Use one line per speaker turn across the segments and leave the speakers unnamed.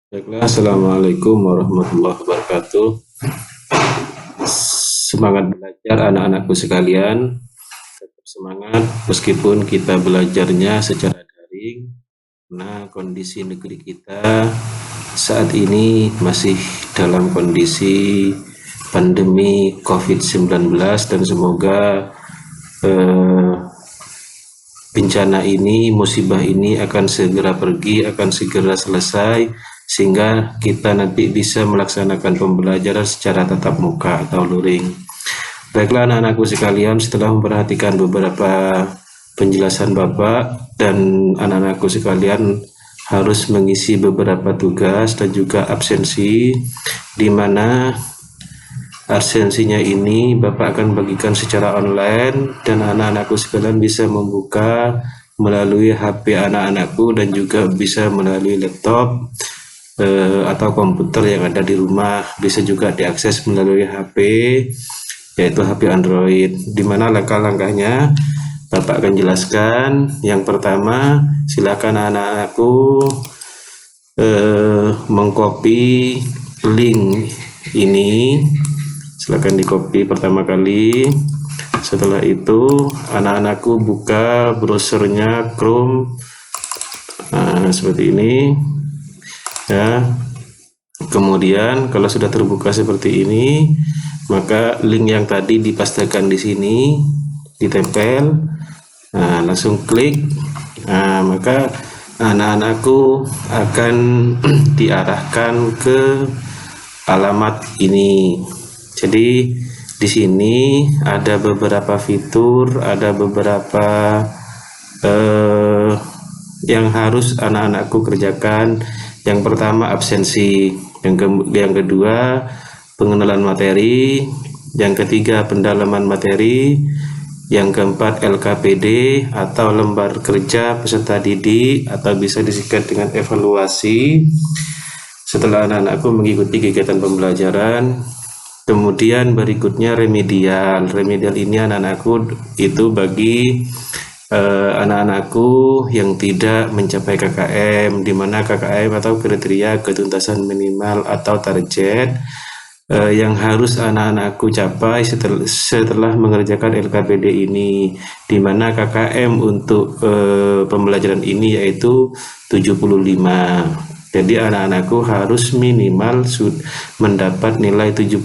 Baiklah, Assalamualaikum warahmatullahi wabarakatuh. Semangat belajar anak-anakku sekalian, tetap semangat meskipun kita belajarnya secara daring. Nah, kondisi negeri kita saat ini masih dalam kondisi pandemi COVID-19 dan semoga bencana ini, musibah ini akan segera pergi, akan segera selesai, sehingga kita nanti bisa melaksanakan pembelajaran secara tatap muka atau luring. Baiklah anak-anakku sekalian, setelah memperhatikan beberapa penjelasan Bapak dan anak-anakku sekalian harus mengisi beberapa tugas dan juga absensi, di mana absensinya ini Bapak akan bagikan secara online dan anak-anakku sekalian bisa membuka melalui HP anak-anakku dan juga bisa melalui laptop atau komputer yang ada di rumah, bisa juga diakses melalui HP, yaitu HP Android, di mana langkah-langkahnya Bapak akan jelaskan. Yang pertama, silakan anak-anakku mengcopy link ini, silakan di copy pertama kali. Setelah itu anak-anakku buka browsernya Chrome, seperti ini ya. Kemudian kalau sudah terbuka seperti ini, maka link yang tadi dipastekan di sini, ditempel, langsung klik. Maka anak-anakku akan diarahkan ke alamat ini. Jadi di sini ada beberapa fitur, ada beberapa yang harus anak-anakku kerjakan. Yang pertama absensi, yang kedua pengenalan materi, yang ketiga pendalaman materi, yang keempat LKPD atau lembar kerja peserta didik atau bisa disingkat dengan evaluasi. Setelah anak-anakku mengikuti kegiatan pembelajaran, kemudian berikutnya remedial. Remedial ini anak-anakku itu bagi anak-anakku yang tidak mencapai KKM, di mana KKM atau kriteria ketuntasan minimal atau target yang harus anak-anakku capai setelah mengerjakan LKPD ini, di mana KKM untuk pembelajaran ini yaitu 75. Jadi anak-anakku harus minimal mendapat nilai 75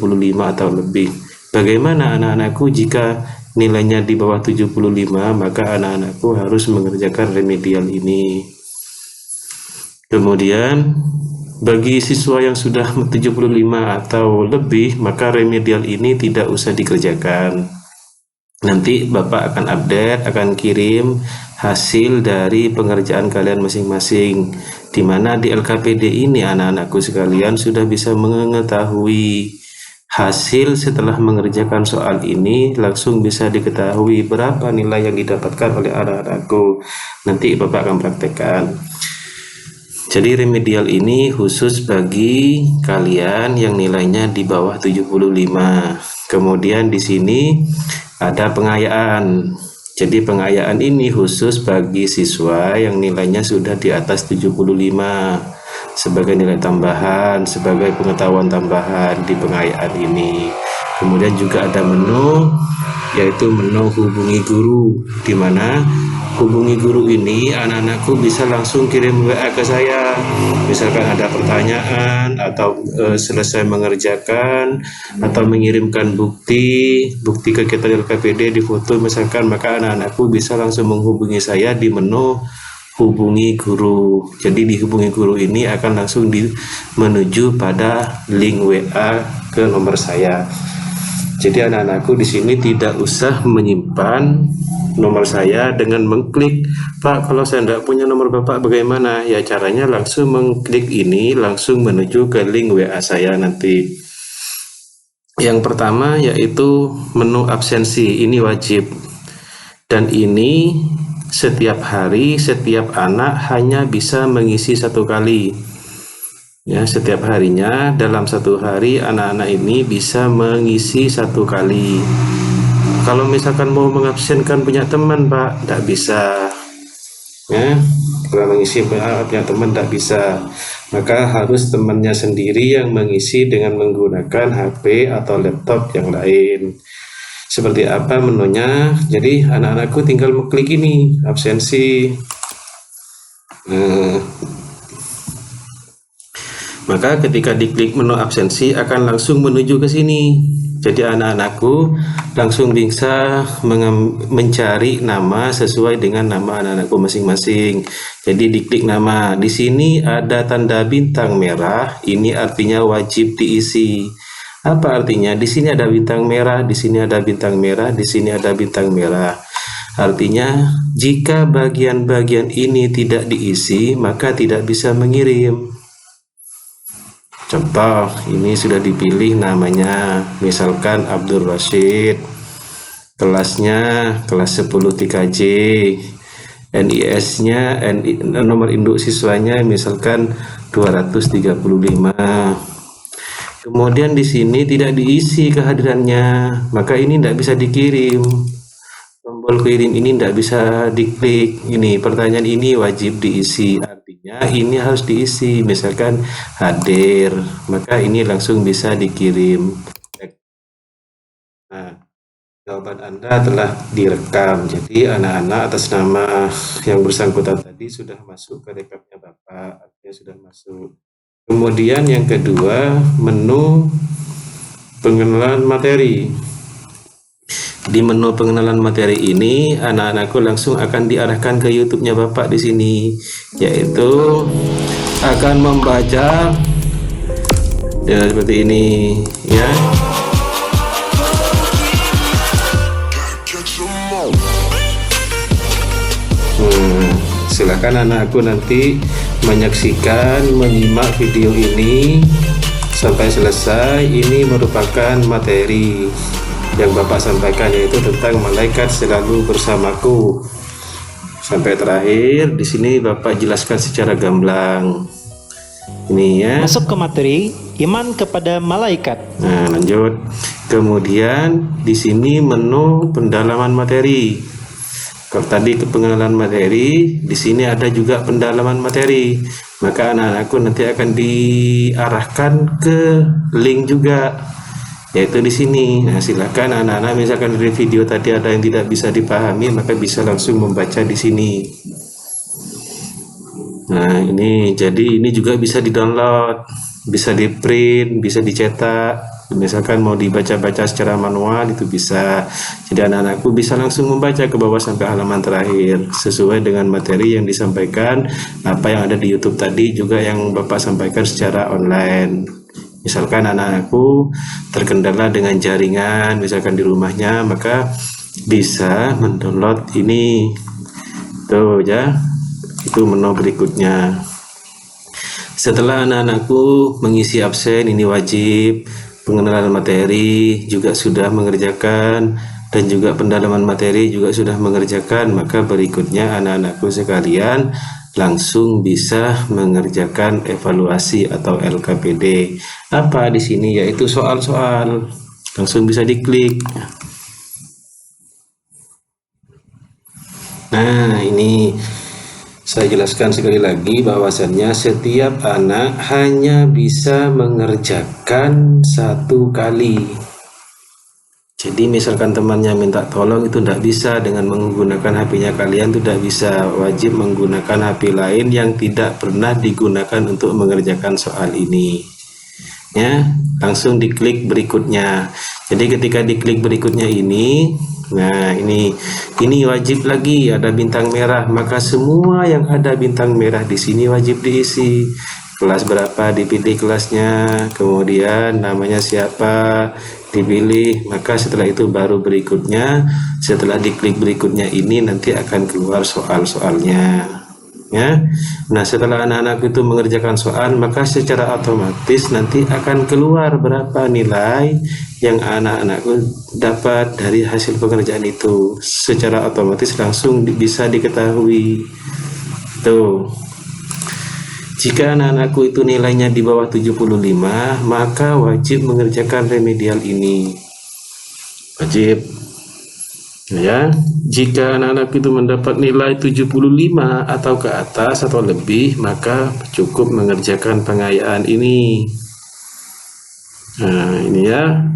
atau lebih. Bagaimana anak-anakku jika nilainya di bawah 75, maka anak-anakku harus mengerjakan remedial ini. Kemudian bagi siswa yang sudah 75 atau lebih, maka remedial ini tidak usah dikerjakan. Nanti Bapak akan update, akan kirim hasil dari pengerjaan kalian masing-masing, di mana di LKPD ini anak-anakku sekalian sudah bisa mengetahui hasil setelah mengerjakan soal ini, langsung bisa diketahui berapa nilai yang didapatkan oleh anak-anakku. Nanti Bapak akan praktekkan. Jadi remedial ini khusus bagi kalian yang nilainya di bawah 75. Kemudian di sini ada pengayaan. Jadi pengayaan ini khusus bagi siswa yang nilainya sudah di atas 75. Sebagai nilai tambahan, sebagai pengetahuan tambahan di pengayaan ini. Kemudian juga ada menu, yaitu menu hubungi guru, di mana hubungi guru ini anak-anakku bisa langsung kirim WA ke saya, misalkan ada pertanyaan atau selesai mengerjakan atau mengirimkan bukti kegiatan LKPD di foto misalkan, maka anak-anakku bisa langsung menghubungi saya di menu hubungi guru. Jadi di hubungi guru ini akan langsung menuju pada link WA ke nomor saya. Jadi anak-anakku di sini tidak usah menyimpan nomor saya dengan mengklik, Pak, kalau saya tidak punya nomor Bapak bagaimana? Ya caranya langsung mengklik ini, langsung menuju ke link WA saya nanti. Yang pertama yaitu menu absensi, ini wajib. Dan ini setiap hari, setiap anak hanya bisa mengisi satu kali. Ya, setiap harinya dalam satu hari anak-anak ini bisa mengisi satu kali. Kalau misalkan mau mengabsenkan punya teman, Pak, tidak bisa. Ya, kalau mengisi punya teman tidak bisa. maka harus temannya sendiri yang mengisi dengan menggunakan HP atau laptop yang lain. Seperti apa menunya? Jadi anak-anakku tinggal mengklik ini, absensi. Maka ketika diklik menu absensi akan langsung menuju ke sini. Jadi anak-anakku langsung bisa mencari nama sesuai dengan nama anak-anakku masing-masing. Jadi diklik nama. Di sini ada tanda bintang merah. Ini artinya wajib diisi. Apa artinya? Di sini ada bintang merah, di sini ada bintang merah, di sini ada bintang merah. Artinya, jika bagian-bagian ini tidak diisi, maka tidak bisa mengirim. Contoh, ini sudah dipilih namanya, misalkan Abdul Rashid, kelasnya kelas 10 3J, NIS-nya, nomor induk siswanya misalkan 235. Kemudian di sini tidak diisi kehadirannya, maka ini tidak bisa dikirim. Tombol kirim ini tidak bisa diklik. Ini pertanyaan ini wajib diisi, artinya ini harus diisi. Misalkan hadir, maka ini langsung bisa dikirim. Nah, jawaban Anda telah direkam. Jadi anak-anak atas nama yang bersangkutan tadi sudah masuk ke rekamnya Bapak, artinya sudah masuk. Kemudian yang kedua, menu pengenalan materi. Di menu pengenalan materi ini, anak-anakku langsung akan diarahkan ke YouTube-nya Bapak di sini, yaitu akan membaca ya seperti ini, ya. Silakan anakku nanti menyaksikan, menyimak video ini sampai selesai. Ini merupakan materi yang Bapak sampaikan, yaitu tentang malaikat selalu bersamaku. Sampai terakhir di sini Bapak jelaskan secara gamblang. Ini ya.
Masuk ke materi iman kepada malaikat.
Nah, lanjut. Kemudian di sini menu pendalaman materi. Kalau tadi ke pengenalan materi, di sini ada juga pendalaman materi. Maka anak-anakku nanti akan diarahkan ke link juga, yaitu di sini. Nah, silakan anak-anak, misalkan dari video tadi ada yang tidak bisa dipahami, maka bisa langsung membaca di sini. Nah, ini jadi ini juga bisa di-download, bisa di-print, bisa dicetak. Misalkan mau dibaca-baca secara manual itu bisa. Jadi anak-anakku bisa langsung membaca ke bawah sampai halaman terakhir sesuai dengan materi yang disampaikan. Apa yang ada di YouTube tadi juga yang Bapak sampaikan secara online. Misalkan anak-anakku terkendala dengan jaringan misalkan di rumahnya, maka bisa mendownload ini. Tuh ya, itu menu berikutnya. Setelah anak-anakku mengisi absen, ini wajib, pengenalan materi juga sudah mengerjakan, dan juga pendalaman materi juga sudah mengerjakan, maka berikutnya anak-anakku sekalian langsung bisa mengerjakan evaluasi atau LKPD. Apa di sini? Yaitu soal-soal, langsung bisa diklik. Nah, ini saya jelaskan sekali lagi bahwasannya setiap anak hanya bisa mengerjakan satu kali. Jadi misalkan temannya minta tolong itu tidak bisa dengan menggunakan HP-nya kalian, itu tidak bisa. Wajib menggunakan HP lain yang tidak pernah digunakan untuk mengerjakan soal ini. Ya, langsung diklik berikutnya. Jadi ketika diklik berikutnya ini, nah ini wajib lagi ada bintang merah, maka semua yang ada bintang merah di sini wajib diisi. Kelas berapa dipilih kelasnya, kemudian namanya siapa dipilih, maka setelah itu baru berikutnya, setelah diklik berikutnya ini nanti akan keluar soal-soalnya. Ya. Nah, setelah anak-anak itu mengerjakan soal, maka secara otomatis nanti akan keluar berapa nilai yang anak-anakku dapat dari hasil pengerjaan itu. Secara otomatis langsung bisa diketahui. Tuh. Jika anak-anakku itu nilainya di bawah 75, maka wajib mengerjakan remedial ini. Wajib. Ya, jika anak-anak itu mendapat nilai 75 atau ke atas atau lebih, maka cukup mengerjakan pengayaan ini. Nah, ini ya.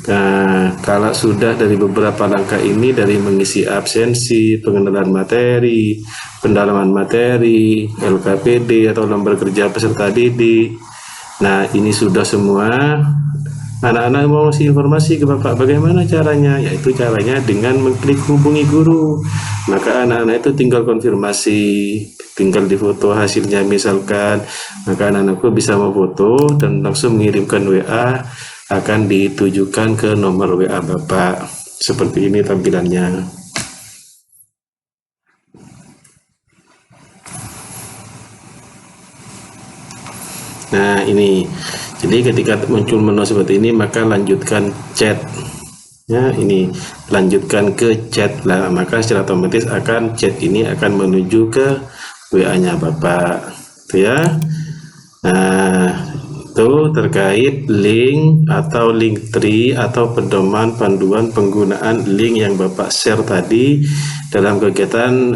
Nah, kalau sudah dari beberapa langkah ini, dari mengisi absensi, pengenalan materi, pendalaman materi, LKPD atau lembar kerja peserta didik. Nah, ini sudah semua. Anak-anak mau ngasih informasi ke Bapak bagaimana caranya, yaitu caranya dengan mengklik hubungi guru. Maka anak-anak itu tinggal konfirmasi, tinggal difoto hasilnya misalkan, maka anak-anakku bisa memfoto dan langsung mengirimkan WA, akan ditujukan ke nomor WA Bapak. Seperti ini tampilannya. Nah, ini. Jadi ketika muncul menu seperti ini, maka lanjutkan chat. Ya, ini lanjutkan ke chat lah, maka secara otomatis akan chat ini akan menuju ke WA-nya Bapak. Itu ya. Nah, itu terkait link atau link tree atau pedoman panduan penggunaan link yang Bapak share tadi dalam kegiatan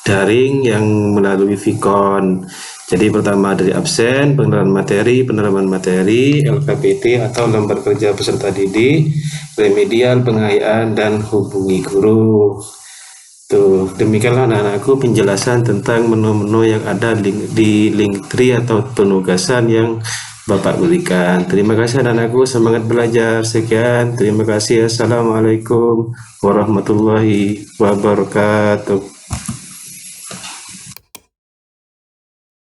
daring yang melalui Vicon. Jadi pertama dari absen, pendalaman materi, LKPT atau lembar kerja peserta didik, remedial, pengayaan, dan hubungi guru. Tuh, demikianlah anak-anakku penjelasan tentang menu-menu yang ada di Linktree atau penugasan yang Bapak berikan. Terima kasih anak-anakku, semangat belajar. Sekian, terima kasih. Assalamualaikum warahmatullahi wabarakatuh.